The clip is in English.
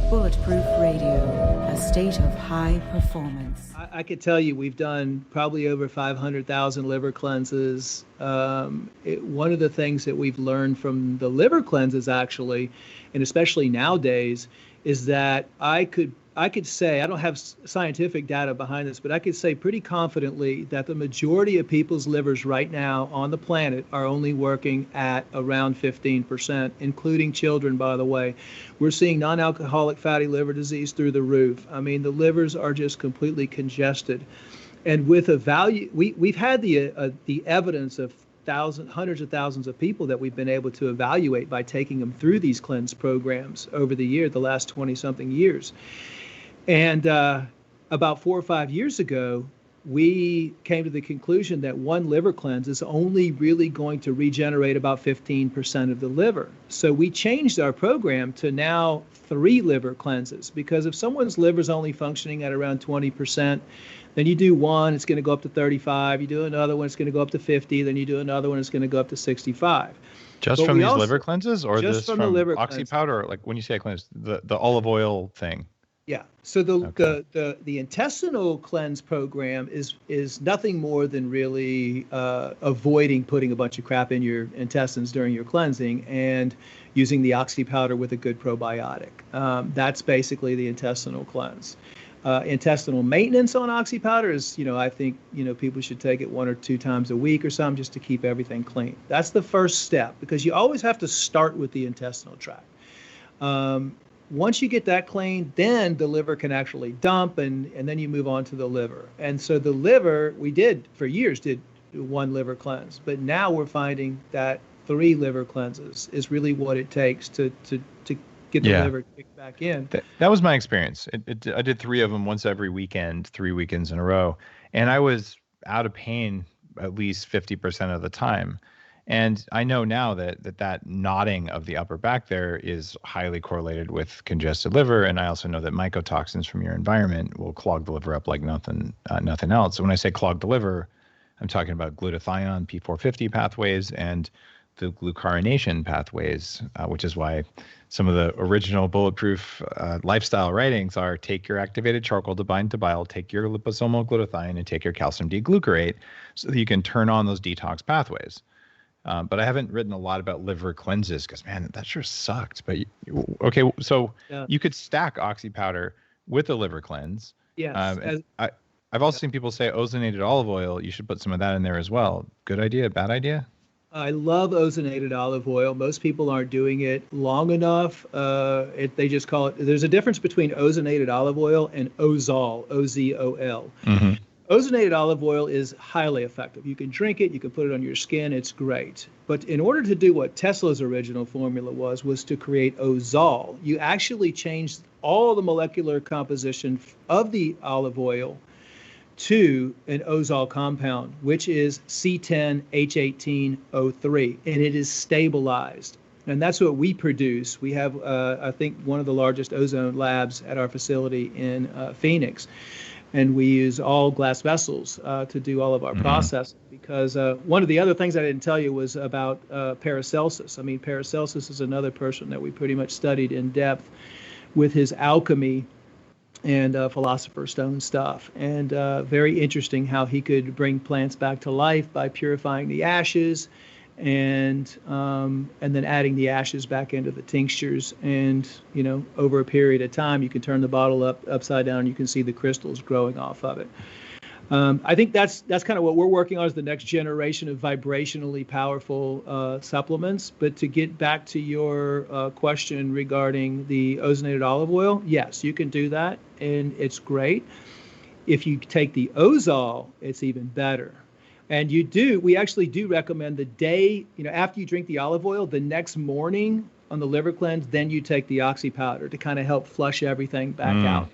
Bulletproof Radio, a state of high performance. I could tell you we've done probably over 500,000 liver cleanses. One of the things that we've learned from the liver cleanses actually, and especially nowadays, is that I could say, I don't have scientific data behind this, but I could say pretty confidently that the majority of people's livers right now on the planet are only working at around 15%, including children, by the way. We're seeing non-alcoholic fatty liver disease through the roof. I mean, the livers are just completely congested. And with a value, we've had the evidence of hundreds of thousands of people that we've been able to evaluate by taking them through these cleanse programs over the last 20-something years. And about 4 or 5 years ago, we came to the conclusion that one liver cleanse is only really going to regenerate about 15% of the liver. So we changed our program to now 3 liver cleanses, because if someone's liver is only functioning at around 20%, then you do one, it's going to go up to 35. You do another one, it's going to go up to 50. Then you do another one, it's going to go up to 65. Just from these liver cleanses, or just this from from the liver oxy cleanse. powder? Like when you say a cleanse, the olive oil thing. Yeah. So the intestinal cleanse program is nothing more than really avoiding putting a bunch of crap in your intestines during your cleansing and using the oxy powder with a good probiotic. That's basically the intestinal cleanse. Intestinal maintenance on oxy powder is, I think, people should take it 1 or 2 times a week or something just to keep everything clean. That's the first step, because you always have to start with the intestinal tract. Once you get that clean, then the liver can actually dump, and then you move on to the liver. And so the liver, we did for years did 1 liver cleanse, but now we're finding that 3 liver cleanses is really what it takes to get the liver kicked back in. That was my experience. I did 3 of them once every weekend, 3 weekends in a row, and I was out of pain at least 50% of the time. And I know now that knotting of the upper back there is highly correlated with congested liver. And I also know that mycotoxins from your environment will clog the liver up like nothing else. So when I say clog the liver, I'm talking about glutathione, P450 pathways, and the glucuronation pathways, which is why some of the original Bulletproof lifestyle writings are: take your activated charcoal to bind to bile, take your liposomal glutathione, and take your calcium D-glucarate, so that you can turn on those detox pathways. But I haven't written a lot about liver cleanses because, man, that sure sucked. But you could stack oxy powder with a liver cleanse. Yes. I've also seen people say ozonated olive oil. You should put some of that in there as well. Good idea? Bad idea? I love ozonated olive oil. Most people aren't doing it long enough. They just call it. There's a difference between ozonated olive oil and Ozol, O-Z-O-L. Mm-hmm. Ozonated olive oil is highly effective. You can drink it, you can put it on your skin, it's great. But in order to do what Tesla's original formula was to create Ozol, you actually changed all the molecular composition of the olive oil to an Ozol compound, which is C10H18O3, and it is stabilized. And that's what we produce. We have, I think, one of the largest ozone labs at our facility in Phoenix. And we use all glass vessels to do all of our processing, because one of the other things I didn't tell you was about Paracelsus. I mean, Paracelsus is another person that we pretty much studied in depth with his alchemy and Philosopher's Stone stuff. And very interesting how he could bring plants back to life by purifying the ashes and then adding the ashes back into the tinctures. And, over a period of time, you can turn the bottle upside down and you can see the crystals growing off of it. I think that's kind of what we're working on, is the next generation of vibrationally powerful supplements. But to get back to your question regarding the ozonated olive oil, yes, you can do that, and it's great. If you take the Ozol, it's even better. And we actually do recommend the day, after you drink the olive oil, the next morning on the liver cleanse, then you take the oxy powder to kind of help flush everything back out.